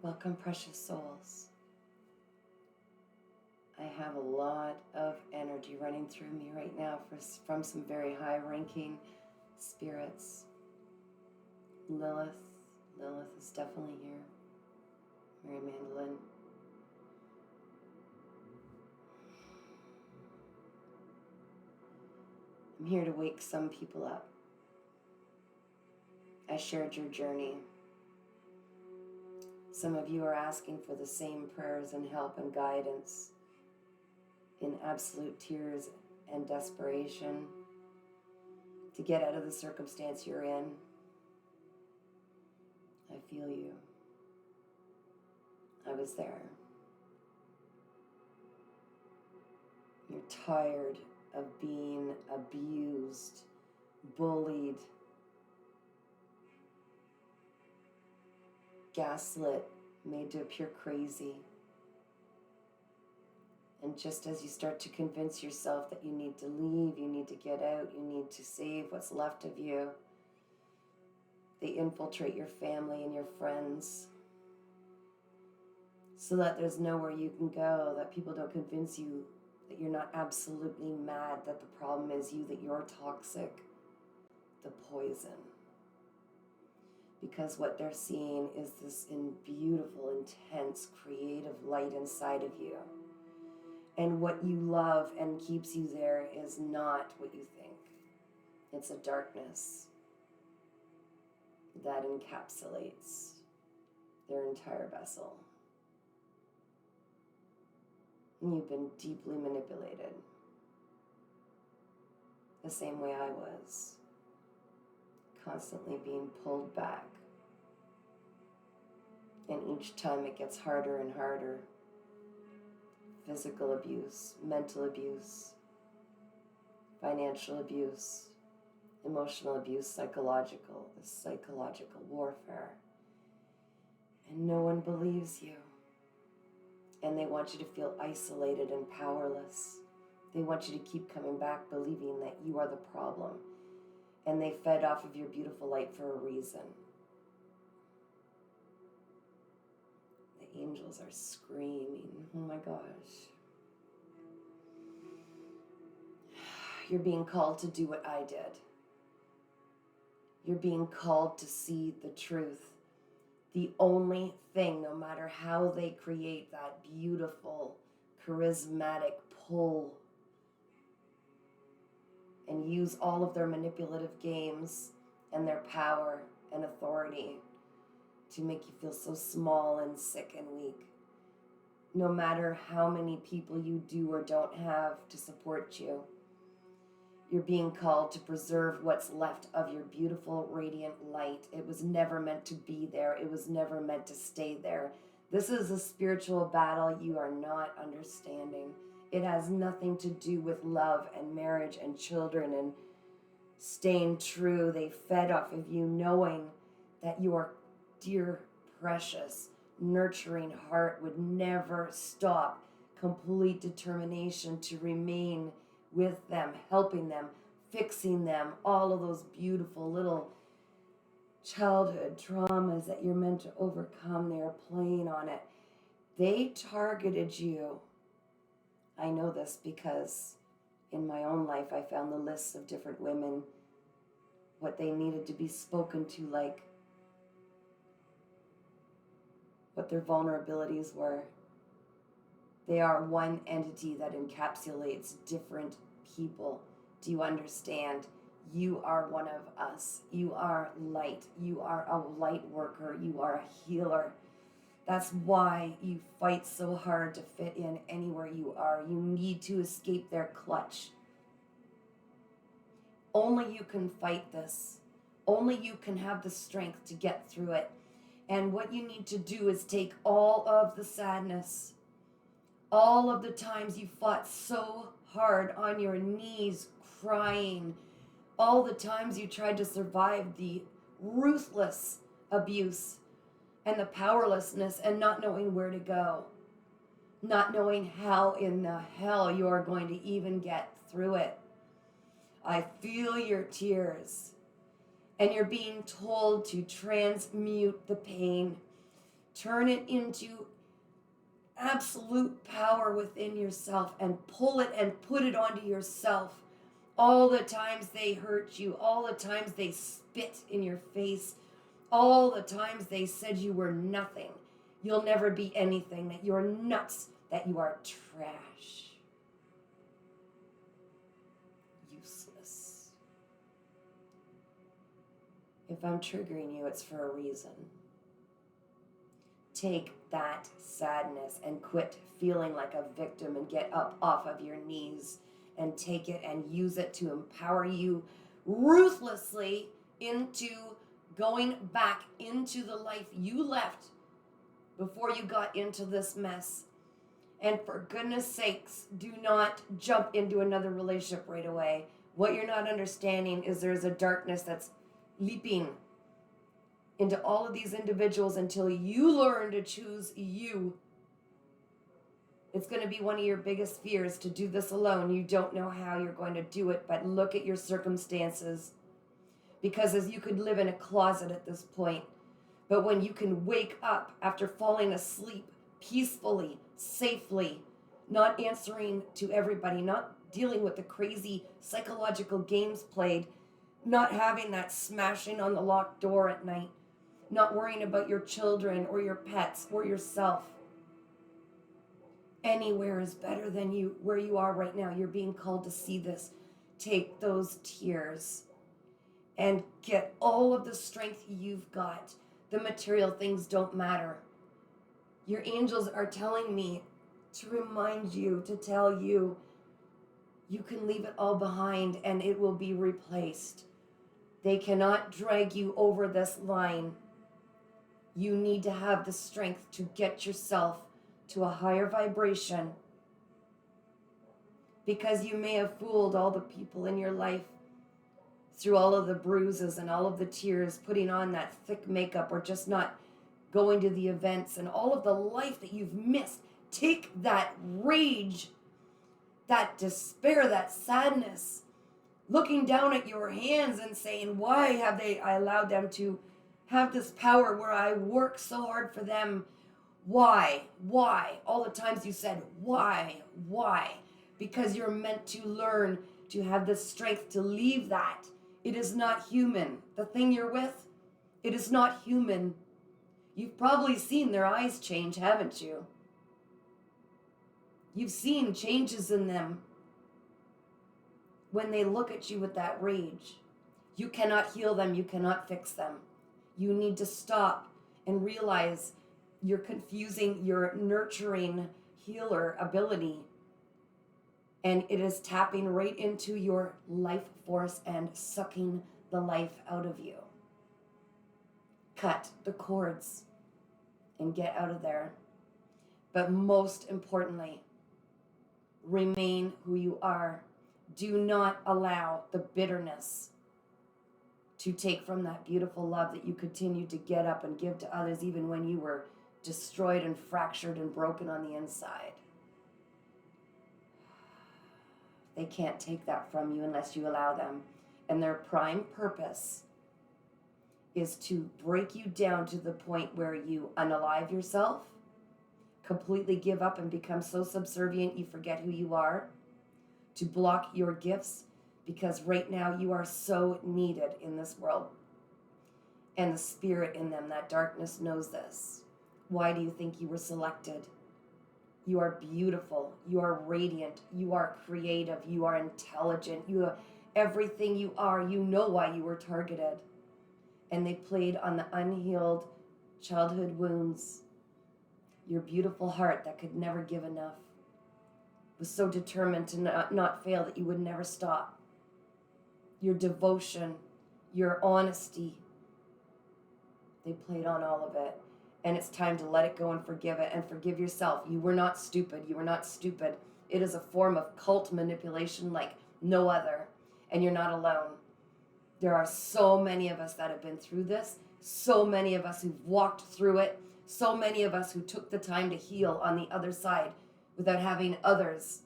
Welcome, precious souls. I have a lot of energy running through me right now from some very high-ranking spirits. Lilith is definitely here. Mary Mandolin. I'm here to wake some people up. I shared your journey. Some of you are asking for the same prayers and help and guidance in absolute tears and desperation to get out of the circumstance you're in. I feel you. I was there. You're tired of being abused, bullied, gaslit, made to appear crazy. And just as you start to convince yourself that you need to leave, you need to get out, you need to save what's left of you, they infiltrate your family and your friends so that there's nowhere you can go, that people don't convince you that you're not absolutely mad, that the problem is you, that you're toxic, the poison. Because what they're seeing is this beautiful, intense, creative light inside of you. And what you love and keeps you there is not what you think. It's a darkness that encapsulates their entire vessel. And you've been deeply manipulated. The same way I was. Constantly being pulled back. And each time it gets harder and harder. Physical abuse, mental abuse, financial abuse, emotional abuse, psychological warfare. And no one believes you. And they want you to feel isolated and powerless. They want you to keep coming back believing that you are the problem. And they fed off of your beautiful light for a reason. The angels are screaming. Oh my gosh. You're being called to do what I did. You're being called to see the truth. The only thing, no matter how they create that beautiful, charismatic pull and use all of their manipulative games and their power and authority to make you feel so small and sick and weak. No matter how many people you do or don't have to support you, you're being called to preserve what's left of your beautiful, radiant light. It was never meant to be there. It was never meant to stay there. This is a spiritual battle you are not understanding. It has nothing to do with love and marriage and children and staying true. They fed off of you knowing that your dear, precious, nurturing heart would never stop. Complete determination to remain with them, helping them, fixing them, all of those beautiful little childhood traumas that you're meant to overcome. They are playing on it. They targeted you. I know this because in my own life I found the lists of different women, what they needed to be spoken to, like what their vulnerabilities were. They are one entity that encapsulates different people. Do you understand? You are one of us. You are light. You are a light worker. You are a healer. That's why you fight so hard to fit in anywhere you are. You need to escape their clutch. Only you can fight this. Only you can have the strength to get through it. And what you need to do is take all of the sadness, all of the times you fought so hard on your knees, crying, all the times you tried to survive the ruthless abuse and the powerlessness and not knowing where to go, not knowing how in the hell you are going to even get through it. I feel your tears, and you're being told to transmute the pain, Turn it into absolute power within yourself and pull it and put it onto yourself. All the times they hurt you, all the times they spit in your face, all the times they said you were nothing, you'll never be anything, that you're nuts, that you are trash. Useless. If I'm triggering you, it's for a reason. Take that sadness and quit feeling like a victim and get up off of your knees and take it and use it to empower you ruthlessly into going back into the life you left before you got into this mess. And for goodness sakes, do not jump into another relationship right away. What you're not understanding is there's a darkness that's leaping into all of these individuals until you learn to choose you. It's going to be one of your biggest fears to do this alone. You don't know how you're going to do it, but look at your circumstances. Because as you could live in a closet at this point, but when you can wake up after falling asleep peacefully, safely, not answering to everybody, not dealing with the crazy psychological games played, not having that smashing on the locked door at night, not worrying about your children or your pets or yourself. Anywhere is better than you where you are right now. You're being called to see this. Take those tears and get all of the strength you've got. The material things don't matter. Your angels are telling me to remind you, to tell you, you can leave it all behind and it will be replaced. They cannot drag you over this line. You need to have the strength to get yourself to a higher vibration, because you may have fooled all the people in your life through all of the bruises and all of the tears, putting on that thick makeup or just not going to the events and all of the life that you've missed. Take that rage, that despair, that sadness, looking down at your hands and saying, why have I allowed them to have this power where I work so hard for them? Why? All the times you said, why? Because you're meant to learn to have the strength to leave that. It is not human. The thing you're with, it is not human. You've probably seen their eyes change, haven't you? You've seen changes in them when they look at you with that rage. You cannot heal them. You cannot fix them. You need to stop and realize you're confusing your nurturing healer ability, and it is tapping right into your life force and sucking the life out of you. Cut the cords and get out of there. But most importantly, remain who you are. Do not allow the bitterness to take from that beautiful love that you continue to get up and give to others, even when you were destroyed and fractured and broken on the inside. They can't take that from you unless you allow them. And their prime purpose is to break you down to the point where you unalive yourself, completely give up and become so subservient you forget who you are, to block your gifts, because right now you are so needed in this world. And the spirit in them, that darkness, knows this. Why do you think you were selected? You are beautiful. You are radiant. You are creative. You are intelligent. You are everything you are. You know why you were targeted. And they played on the unhealed childhood wounds. Your beautiful heart that could never give enough was so determined to not fail that you would never stop. Your devotion, your honesty, they played on all of it. And it's time to let it go and forgive it and forgive yourself. You were not stupid. You were not stupid. It is a form of cult manipulation like no other. And you're not alone. There are so many of us that have been through this. So many of us who've walked through it. So many of us who took the time to heal on the other side without having others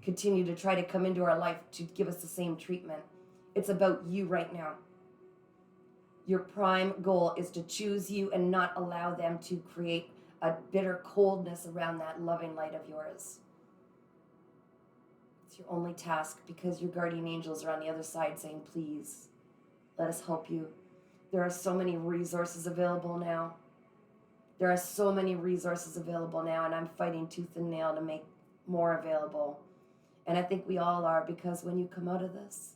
continue to try to come into our life to give us the same treatment. It's about you right now. Your prime goal is to choose you and not allow them to create a bitter coldness around that loving light of yours. It's your only task, because your guardian angels are on the other side saying, please, let us help you. There are so many resources available now. There are so many resources available now, and I'm fighting tooth and nail to make more available. And I think we all are, because when you come out of this,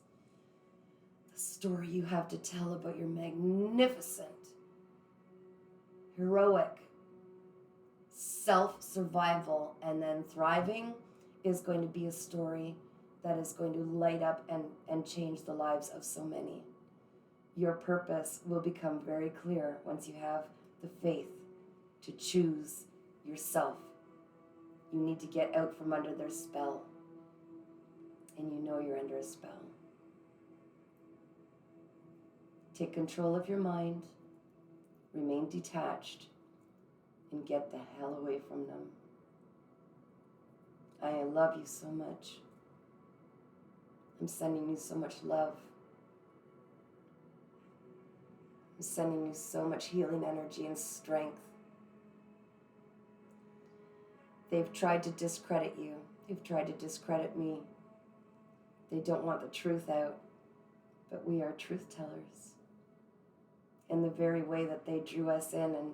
the story you have to tell about your magnificent, heroic self-survival and then thriving is going to be a story that is going to light up and change the lives of so many. Your purpose will become very clear once you have the faith to choose yourself. You need to get out from under their spell. And you know you're under a spell. Take control of your mind, remain detached, and get the hell away from them. I love you so much. I'm sending you so much love. I'm sending you so much healing energy and strength. They've tried to discredit you. They've tried to discredit me. They don't want the truth out, but we are truth tellers. And the very way that they drew us in and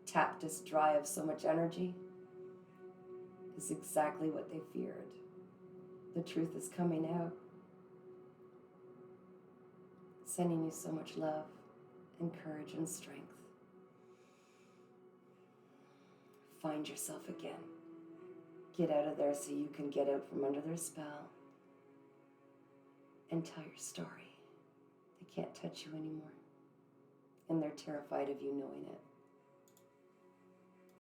tapped us dry of so much energy is exactly what they feared. The truth is coming out. Sending you so much love and courage and strength. Find yourself again. Get out of there so you can get out from under their spell and tell your story. They can't touch you anymore, and they're terrified of you knowing it.